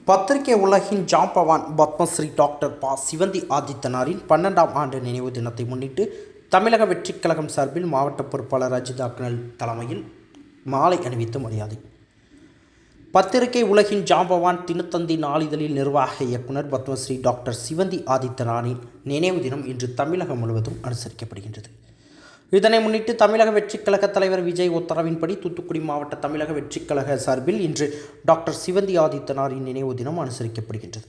பத்திரிகை உலகின் ஜாம்பவான் பத்மஸ்ரீ டாக்டர் ப. சிவந்தி ஆதித்தனாரின் 12ஆம் ஆண்டு நினைவு தினத்தை முன்னிட்டு தமிழக வெற்றிக் கழகம் சார்பில் மாவட்ட பொறுப்பாளர் அஜித் அக்னல் தலைமையில் மாலை அணிவித்து மரியாதை. பத்திரிகை உலகின் ஜாம்பவான் தினத்தந்தி நாளிதழில் நிர்வாக இயக்குனர் பத்மஸ்ரீ டாக்டர் சிவந்தி ஆதித்தனாரின் நினைவு தினம் இன்று தமிழகம் முழுவதும் அனுசரிக்கப்படுகின்றது. இதனை முன்னிட்டு தமிழக வெற்றிக் கழக தலைவர் விஜய் உத்தரவின்படி தூத்துக்குடி மாவட்ட தமிழக வெற்றிக் கழக சார்பில் இன்று டாக்டர் சிவந்தி ஆதித்தனாரின் நினைவு தினம் அனுசரிக்கப்படுகின்றது.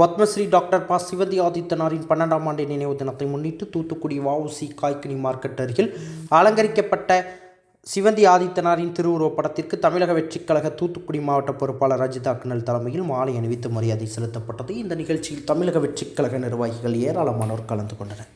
பத்மஸ்ரீ டாக்டர் ப. சிவந்தி ஆதித்தனாரின் 12ஆம் ஆண்டு நினைவு தினத்தை முன்னிட்டு தூத்துக்குடி வ.உ.சி. காய்கனி மார்க்கெட் அருகில் அலங்கரிக்கப்பட்ட சிவந்தி ஆதித்தனாரின் திருவுருவப் படத்திற்கு தமிழக வெற்றிக் கழக தூத்துக்குடி மாவட்ட பொறுப்பாளர் அஜித் அக்னல் தலைமையில் மாலை அணிவித்து மரியாதை செலுத்தப்பட்டது. இந்த நிகழ்ச்சியில் தமிழக வெற்றிக் கழக நிர்வாகிகள் ஏராளமானோர் கலந்து கொண்டனர்.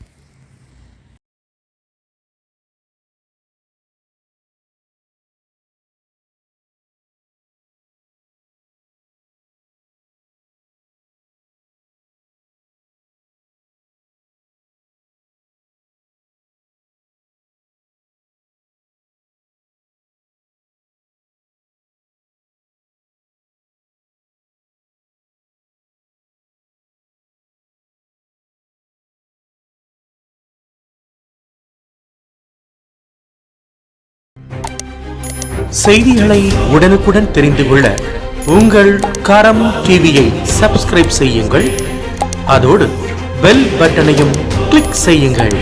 செய்திகளை உடனுக்குடன் தெரிந்து கொள்ள உங்கள் கரம் டிவியை சப்ஸ்கிரைப் செய்யுங்கள். அதோடு பெல் பட்டனையும் கிளிக் செய்யுங்கள்.